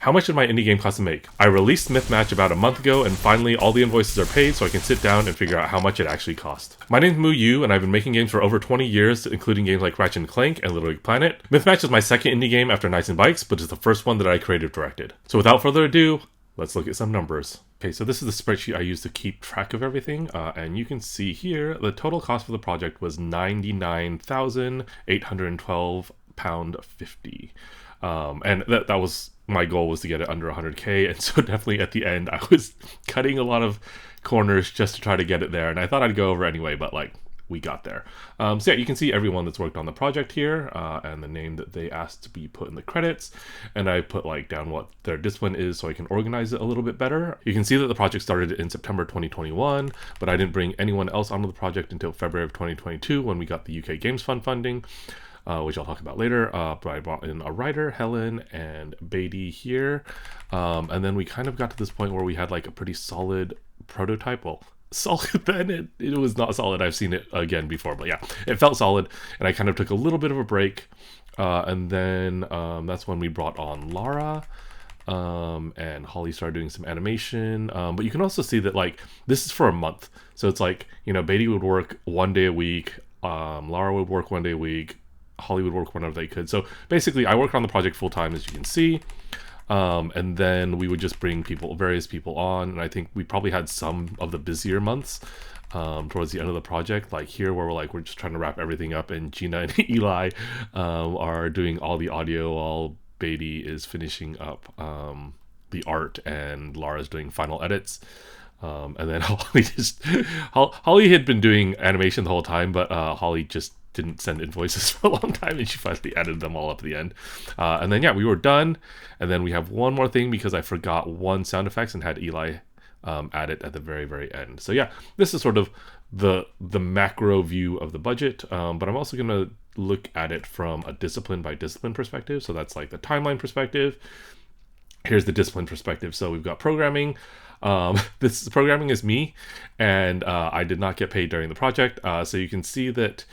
How much did my indie game cost to make? I released Mythmatch about a month ago, and finally all the invoices are paid so I can sit down and figure out how much it actually cost. My name's Mu Yu, and I've been making games for over 20 years, including games like Ratchet & Clank and Little Big Planet. Mythmatch is my second indie game after Knights and Bikes, but it's the first one that I creative directed. So without further ado, let's look at some numbers. Okay, so this is the spreadsheet I use to keep track of everything, and you can see here the total cost for the project was £99,812.50. And that was my goal, was to get it under 100k, and so definitely at the end I was cutting a lot of corners just to try to get it there, and I thought I'd go over anyway, but like, we got there. So yeah, you can see everyone that's worked on the project here, and the name that they asked to be put in the credits, and I put like down what their discipline is so I can organize it a little bit better. You can see that the project started in September 2021, but I didn't bring anyone else onto the project until February of 2022 when we got the UK Games Fund funding, which I'll talk about later. But I brought in a writer, Helen, and Beatty here, and then we kind of got to this point where we had like a pretty solid prototype. Well, solid then, it was not solid. I've seen it again before, but yeah, it felt solid, and I kind of took a little bit of a break, and then that's when we brought on Lara, and Holly started doing some animation, but you can also see that like this is for a month, so it's like, you know, Beatty would work 1 day a week, Lara would work 1 day a week, Holly would work whenever they could. So basically I worked on the project full time, as you can see, and then we would just bring various people on, and I think we probably had some of the busier months towards the end of the project, like here where we're just trying to wrap everything up, and Gina and Eli are doing all the audio while Beatty is finishing up the art, and Lara's doing final edits. And then Holly had been doing animation the whole time, but Holly just didn't send invoices for a long time, and she finally added them all up at the end. And then yeah, we were done, and then we have one more thing because I forgot one sound effects and had Eli add it at the very, very end. So yeah, this is sort of the macro view of the budget, but I'm also going to look at it from a discipline by discipline perspective. So that's like the timeline perspective. Here's the discipline perspective. So we've got programming. This programming is me, and I did not get paid during the project, so you can see that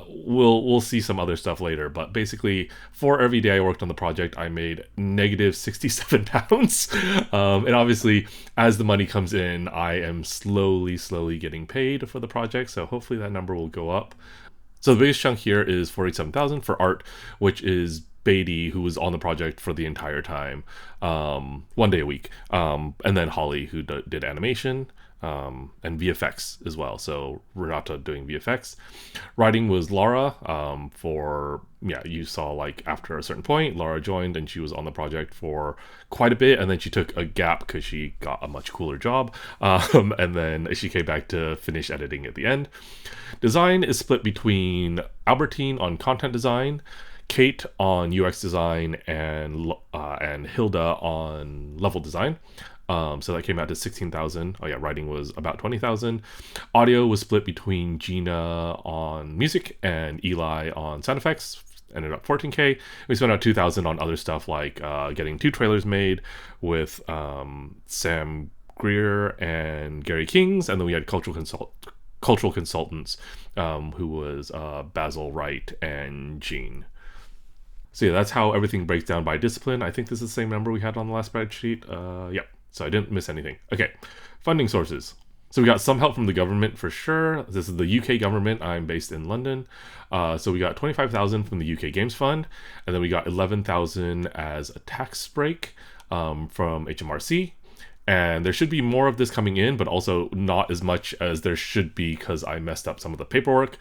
we'll see some other stuff later, but basically for every day I worked on the project I made negative 67 pounds, and obviously as the money comes in I am slowly getting paid for the project, so hopefully that number will go up. So the biggest chunk here is 47,000 for art, which is Beatty, who was on the project for the entire time, 1 day a week, and then Holly, who did animation, and VFX as well. So Renata doing VFX. Writing was Lara, you saw like after a certain point, Lara joined and she was on the project for quite a bit, and then she took a gap because she got a much cooler job, and then she came back to finish editing at the end. Design is split between Albertine on content design, Kate on UX design, and Hilda on level design. So that came out to 16,000. Oh yeah, writing was about 20,000. Audio was split between Gina on music and Eli on sound effects. Ended up 14k. We spent out 2,000 on other stuff like getting 2 trailers made with Sam Greer and Gary Kings, and then we had cultural consultants, who was Basil Wright and Jean. So yeah, that's how everything breaks down by discipline. I think this is the same number we had on the last spreadsheet. Yeah, so I didn't miss anything. Okay, funding sources. So we got some help from the government for sure. This is the UK government. I'm based in London. So we got 25,000 from the UK Games Fund, and then we got 11,000 as a tax break from HMRC. And there should be more of this coming in, but also not as much as there should be because I messed up some of the paperwork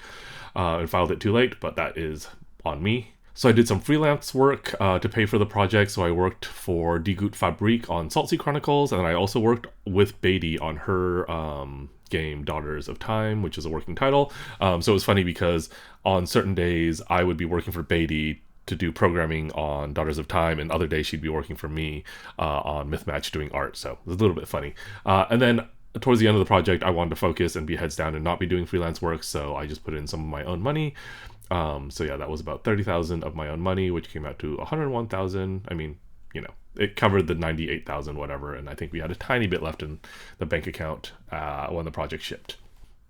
and filed it too late, but that is on me. So I did some freelance work to pay for the project. So I worked for Die Gute Fabrik on Saltsea Chronicles, and I also worked with Beatty on her game Daughters of Time, which is a working title. So it was funny because on certain days I would be working for Beatty to do programming on Daughters of Time, and other days she'd be working for me on Mythmatch doing art. So it was a little bit funny. And then towards the end of the project, I wanted to focus and be heads down and not be doing freelance work, so I just put in some of my own money. So yeah, that was about 30,000 of my own money, which came out to 101,000. I mean, you know, it covered the 98,000 whatever, and I think we had a tiny bit left in the bank account when the project shipped.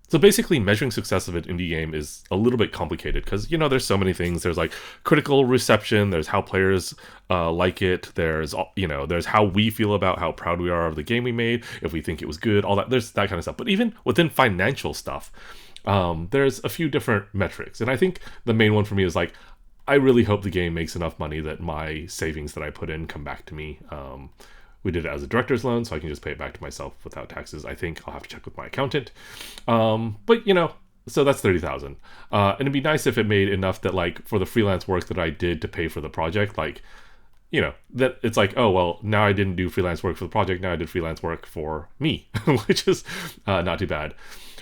So basically, measuring success of an indie game is a little bit complicated because, you know, there's so many things. There's like critical reception, there's how players like it, there's how we feel about how proud we are of the game we made, if we think it was good, all that. There's that kind of stuff. But even within financial stuff, there's a few different metrics. And I think the main one for me is like, I really hope the game makes enough money that my savings that I put in come back to me. We did it as a director's loan, so I can just pay it back to myself without taxes. I think I'll have to check with my accountant. But, you know, so that's 30,000. And it'd be nice if it made enough that, like, for the freelance work that I did to pay for the project, like, you know, that it's like, oh, well, now I didn't do freelance work for the project. Now I did freelance work for me, which is not too bad.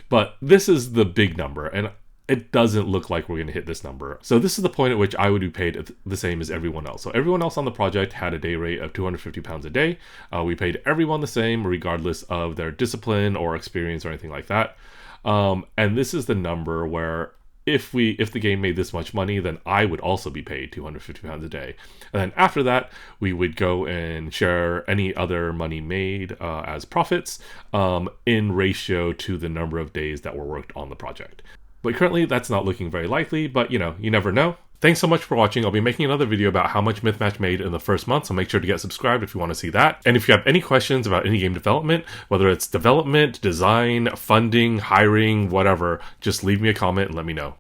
But this is the big number. And it doesn't look like we're going to hit this number. So this is the point at which I would be paid the same as everyone else. So everyone else on the project had a day rate of £250 a day. We paid everyone the same regardless of their discipline or experience or anything like that. And this is the number where if the game made this much money, then I would also be paid £250 a day. And then after that, we would go and share any other money made as profits in ratio to the number of days that were worked on the project. But currently, that's not looking very likely, but you know, you never know. Thanks so much for watching. I'll be making another video about how much Mythmatch made in the first month, so make sure to get subscribed if you want to see that. And if you have any questions about any game development, whether it's development, design, funding, hiring, whatever, just leave me a comment and let me know.